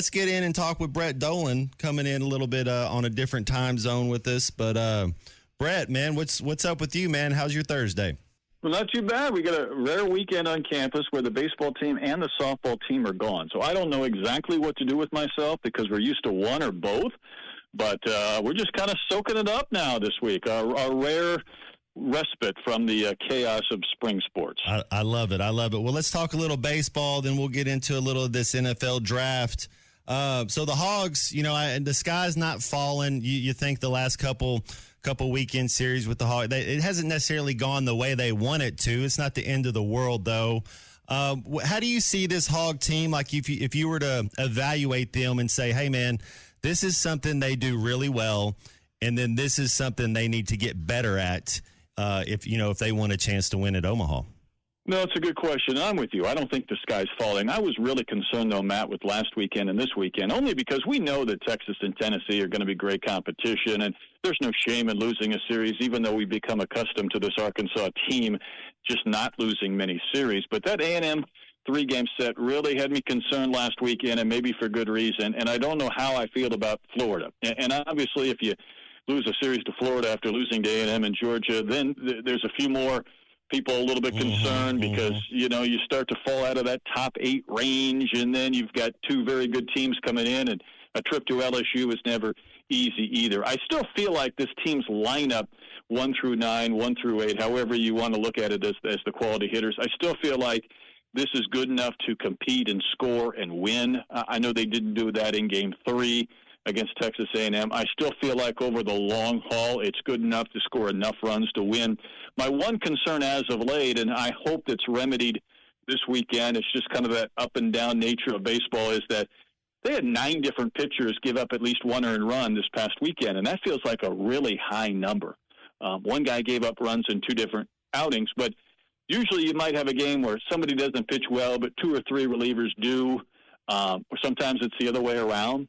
let's get in and talk with Brett Dolan coming in a little bit on a different time zone with us. But Brett, man, what's up with you, man? How's your Thursday? Well, not too bad. We got a rare weekend on campus where the baseball team and the softball team are gone. So I don't know exactly what to do with myself because we're used to one or both. But we're just kind of soaking it up now this week. Our rare respite from the chaos of spring sports. I love it. I love it. Well, let's talk a little baseball, then we'll get into a little of this NFL draft. So the Hogs, the sky's not falling. You think the last couple weekend series with the Hogs, it hasn't necessarily gone the way they want it to. It's not the end of the world, though. How do you see this Hog team? Like if you were to evaluate them and say, hey, man, this is something they do really well, and then this is something they need to get better at if they want a chance to win at Omaha. No, it's a good question. I'm with you. I don't think the sky's falling. I was really concerned, though, Matt, with last weekend and this weekend, only because we know that Texas and Tennessee are going to be great competition, and there's no shame in losing a series, even though we become accustomed to this Arkansas team just not losing many series. But that A&M three-game set really had me concerned last weekend, and maybe for good reason, and I don't know how I feel about Florida. And obviously, if you lose a series to Florida after losing to A&M and Georgia, then there's a few more people a little bit concerned because, you start to fall out of that top 8 range, and then you've got two very good teams coming in, and a trip to LSU is never easy either. I still feel like this team's lineup, 1 through 9, 1 through 8, however you want to look at it as the quality hitters, I still feel like this is good enough to compete and score and win. I know they didn't do that in Game 3 against Texas A&M. I still feel like over the long haul, it's good enough to score enough runs to win. My one concern as of late, and I hope it's remedied this weekend, it's just kind of that up and down nature of baseball, is that they had 9 different pitchers give up at least 1 earned run this past weekend, and that feels like a really high number. One guy gave up runs in 2 different outings, but usually you might have a game where somebody doesn't pitch well, but 2 or 3 relievers do, or sometimes it's the other way around.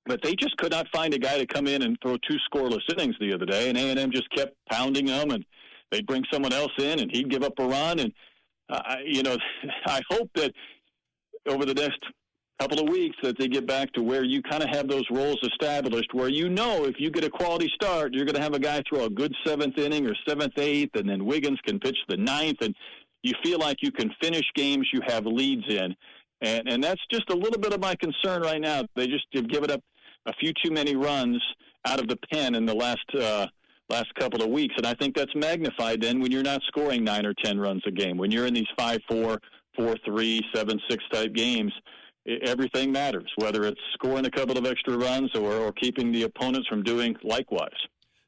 But they just could not find a guy to come in and throw 2 scoreless innings the other day, and A&M just kept pounding them, and they'd bring someone else in, and he'd give up a run. And, I hope that over the next couple of weeks that they get back to where you kind of have those roles established, where if you get a quality start, you're going to have a guy throw a good 7th inning or 7th, 8th, and then Wiggins can pitch the 9th, and you feel like you can finish games you have leads in. And that's just a little bit of my concern right now. They just have given up a few too many runs out of the pen in the last couple of weeks. And I think that's magnified then when you're not scoring 9 or 10 runs a game. When you're in these 5-4, 4-3, 7-6 type games, everything matters, whether it's scoring a couple of extra runs or keeping the opponents from doing likewise.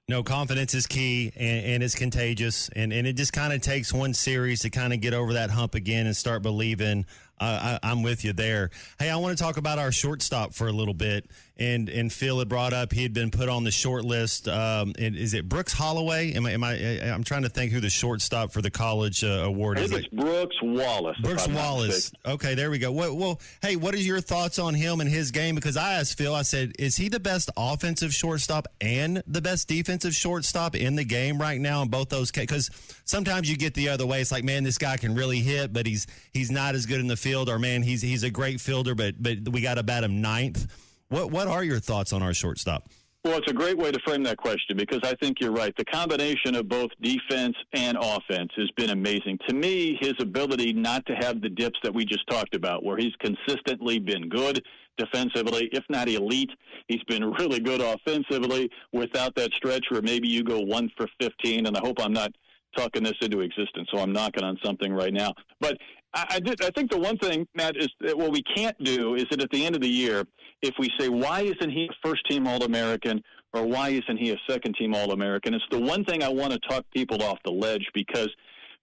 No, confidence is key, and it's contagious, and it just kind of takes one series to kind of get over that hump again and start believing. I'm with you there. Hey, I want to talk about our shortstop for a little bit, and Phil had brought up he had been put on the short list. Is it Brooks Holloway? I'm trying to think who the shortstop for the college award is. I think it's Brooks Wallace. Brooks Wallace. Okay, there we go. Well, hey, what are your thoughts on him and his game? Because I asked Phil, I said, is he the best offensive shortstop and the best defensive shortstop in the game right now in both those cases? Because sometimes you get the other way. It's like, man, this guy can really hit, but he's not as good in the field, or man, he's a great fielder, but we got to bat him 9th. What are your thoughts on our shortstop? Well, it's a great way to frame that question because I think you're right. The combination of both defense and offense has been amazing. To me, his ability not to have the dips that we just talked about, where he's consistently been good defensively, if not elite. He's been really good offensively without that stretch where maybe you go 1 for 15, and I hope I'm not talking this into existence, so I'm knocking on something right now. But I think the one thing, Matt, is that what we can't do is that at the end of the year, if we say, why isn't he a first-team All-American or why isn't he a second-team All-American, it's the one thing I want to talk people off the ledge, because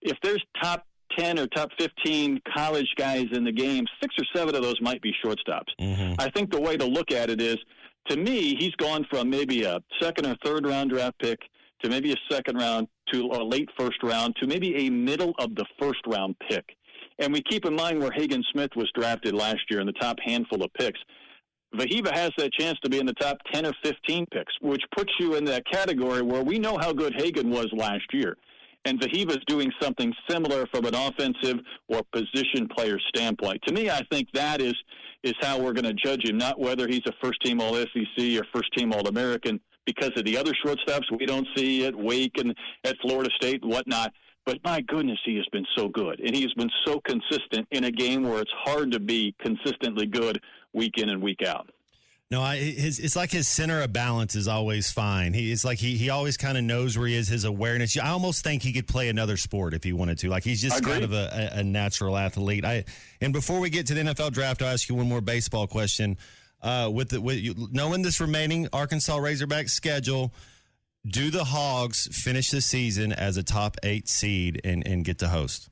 if there's top 10 or top 15 college guys in the game, 6 or 7 of those might be shortstops. Mm-hmm. I think the way to look at it is, to me, he's gone from maybe a second or third round draft pick to maybe a second round to a late first round to maybe a middle of the first round pick. And we keep in mind where Hagen Smith was drafted last year in the top handful of picks. Vahiva has that chance to be in the top 10 or 15 picks, which puts you in that category where we know how good Hagen was last year. And Vahiva's doing something similar from an offensive or position player standpoint. To me, I think that is is how we're going to judge him, not whether he's a first-team All-SEC or first-team All-American because of the other shortstops we don't see at Wake and at Florida State and whatnot. But my goodness, he has been so good, and he has been so consistent in a game where it's hard to be consistently good week in and week out. No, it's like his center of balance is always fine. It's like he always kind of knows where he is, his awareness. I almost think he could play another sport if he wanted to. Like, he's just kind of a natural athlete. And before we get to the NFL draft, I'll ask you one more baseball question. Knowing this remaining Arkansas Razorbacks schedule, do the Hogs finish the season as a top 8 seed and get to host?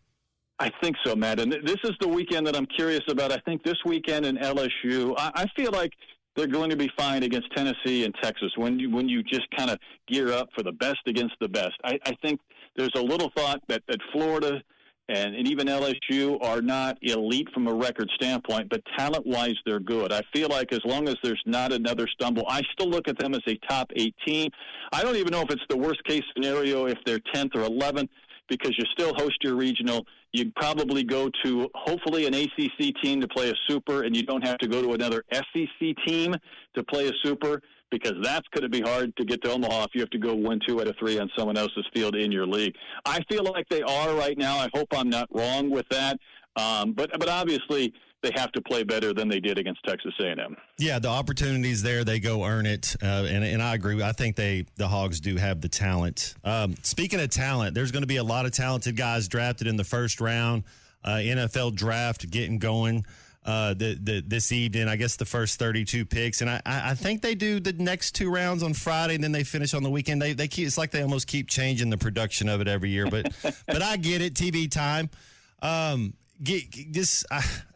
I think so, Matt. And this is the weekend that I'm curious about. I think this weekend in LSU, I feel like they're going to be fine against Tennessee and Texas when you just kind of gear up for the best against the best. I think there's a little thought that Florida and even LSU are not elite from a record standpoint, but talent-wise, they're good. I feel like as long as there's not another stumble, I still look at them as a top 8 team. I don't even know if it's the worst-case scenario if they're 10th or 11th, because you still host your regional. You'd probably go to, hopefully, an ACC team to play a super, and you don't have to go to another SEC team to play a super, because that's going to be hard to get to Omaha if you have to go 1, 2 out of 3 on someone else's field in your league. I feel like they are right now. I hope I'm not wrong with that. But obviously they have to play better than they did against Texas A&M. Yeah, the opportunity's there. They go earn it. And I agree. I think the Hogs do have the talent. Speaking of talent, there's going to be a lot of talented guys drafted in the first round. NFL draft getting going this evening. I guess the first 32 picks. And I think they do the next 2 rounds on Friday, and then they finish on the weekend. They keep, it's like they almost keep changing the production of it every year. But I get it. TV time.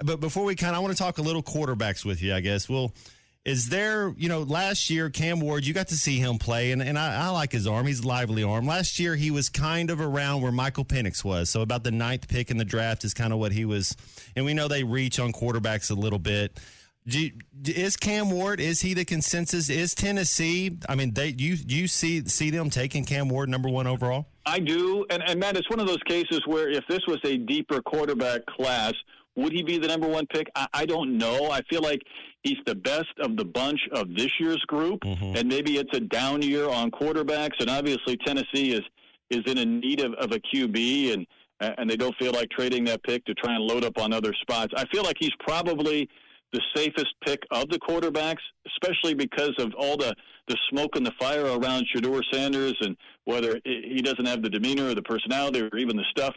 But before we I want to talk a little quarterbacks with you, I guess. Well, is there, last year, Cam Ward, you got to see him play, and I like his arm. He's a lively arm. Last year, he was kind of around where Michael Penix was. So about the 9th pick in the draft is kind of what he was. And we know they reach on quarterbacks a little bit. Is Cam Ward, is he the consensus? Is Tennessee, you see them taking Cam Ward number 1 overall? I do, and Matt, it's one of those cases where if this was a deeper quarterback class, would he be the number 1 pick? I don't know. I feel like he's the best of the bunch of this year's group, and maybe it's a down year on quarterbacks, and obviously Tennessee is in a need of a QB, and they don't feel like trading that pick to try and load up on other spots. I feel like he's probably the safest pick of the quarterbacks, especially because of all the smoke and the fire around Shedeur Sanders, and whether he doesn't have the demeanor or the personality or even the stuff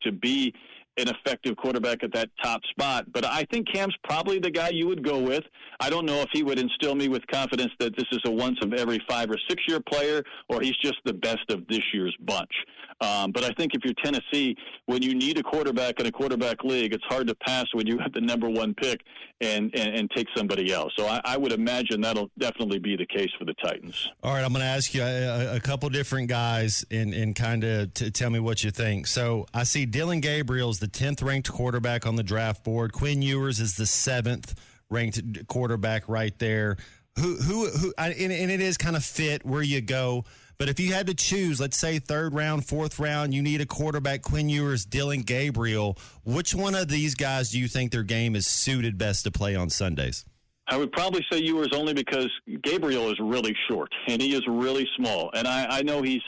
to be an effective quarterback at that top spot. But I think Cam's probably the guy you would go with. I don't know if he would instill me with confidence that this is a once of every 5 or 6 year player, or he's just the best of this year's bunch. But I think if you're Tennessee, when you need a quarterback in a quarterback league, it's hard to pass when you have the number 1 pick and take somebody else. So I would imagine that'll definitely be the case for the Titans. All right, I'm going to ask you a couple different guys and kind of tell me what you think. So I see Dylan Gabriel's the 10th ranked quarterback on the draft board. Quinn Ewers is the 7th ranked quarterback right there. Who and it is kind of fit where you go. But if you had to choose, let's say 3rd round, 4th round, you need a quarterback, Quinn Ewers, Dylan Gabriel, which one of these guys do you think their game is suited best to play on Sundays? I would probably say Ewers only because Gabriel is really short and he is really small. And I know he's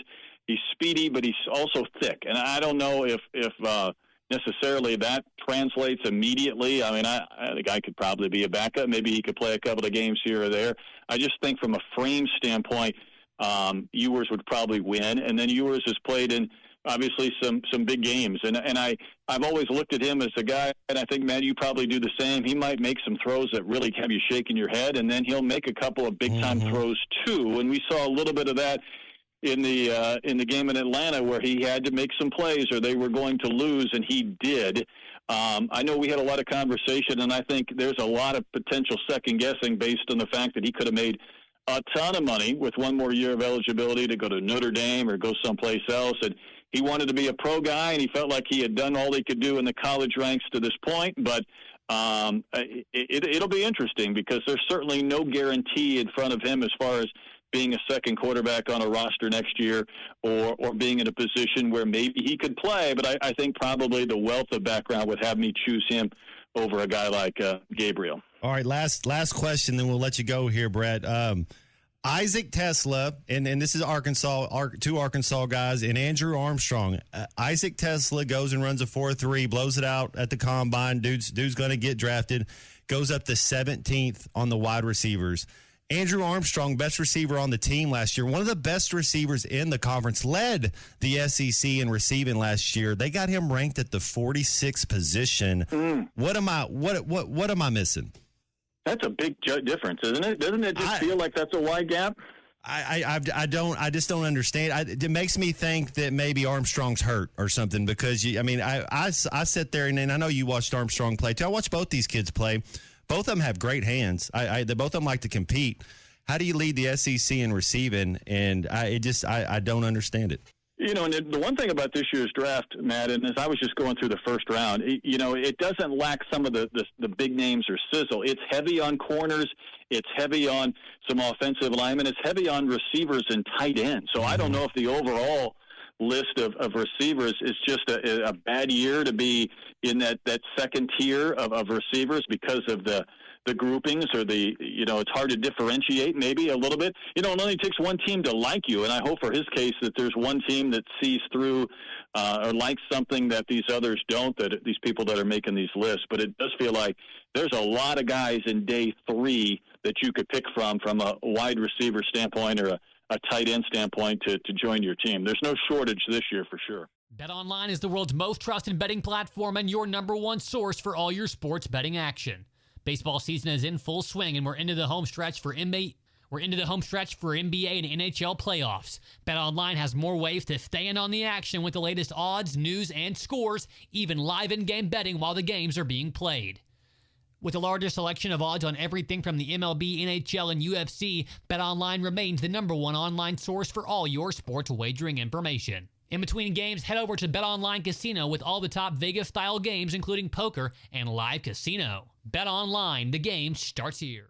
speedy, but he's also thick. And I don't know if necessarily that translates immediately. I mean, the guy could probably be a backup. Maybe he could play a couple of games here or there. I just think from a frame standpoint, Ewers would probably win. And then Ewers has played in obviously some big games. And I've always looked at him as a guy, and I think, man, you probably do the same. He might make some throws that really have you shaking your head, and then he'll make a couple of big-time throws too. And we saw a little bit of that in the game in Atlanta where he had to make some plays or they were going to lose, and he did. I know we had a lot of conversation, and I think there's a lot of potential second-guessing based on the fact that he could have made a ton of money with one more year of eligibility to go to Notre Dame or go someplace else. And he wanted to be a pro guy, and he felt like he had done all he could do in the college ranks to this point. But it'll be interesting because there's certainly no guarantee in front of him as far as being a second quarterback on a roster next year or being in a position where maybe he could play. But I think probably the wealth of background would have me choose him over a guy like Gabriel. All right, last question, then we'll let you go here, Brett. Isaac Tesla, and this is two Arkansas guys, and Andrew Armstrong. Isaac Tesla goes and runs a 4.3, blows it out at the combine. Dude's going to get drafted, goes up to 17th on the wide receivers. Andrew Armstrong, best receiver on the team last year, one of the best receivers in the conference, led the SEC in receiving last year. They got him ranked at the 46th position. What am I missing? That's a big difference, isn't it? Doesn't it just feel like that's a wide gap? I just don't understand. It makes me think that maybe Armstrong's hurt or something because I sit there and I know you watched Armstrong play too. I watched both these kids play. Both of them have great hands. Both of them like to compete. How do you lead the SEC in receiving? And I don't understand it. And the one thing about this year's draft, Matt, and as I was just going through the first round, it doesn't lack some of the big names or sizzle. It's heavy on corners. It's heavy on some offensive linemen. It's heavy on receivers and tight ends. So I don't know if the overall list of receivers is just a bad year to be in that second tier of receivers because of the groupings or it's hard to differentiate maybe a little bit. It only takes one team to like you, and I hope for his case that there's one team that sees through or likes something that these others don't, that these people that are making these lists. But it does feel like there's a lot of guys in day 3 that you could pick from a wide receiver standpoint or a tight end standpoint to join your team. There's no shortage this year for sure. BetOnline is the world's most trusted betting platform and your number one source for all your sports betting action. Baseball season is in full swing, and we're into the home stretch for NBA. We're into the home stretch for NBA and NHL playoffs. BetOnline has more ways to stay in on the action with the latest odds, news, and scores, even live in-game betting while the games are being played. With the largest selection of odds on everything from the MLB, NHL, and UFC, BetOnline remains the number one online source for all your sports wagering information. In between games, head over to BetOnline Casino with all the top Vegas-style games, including poker and live casino. BetOnline, the game starts here.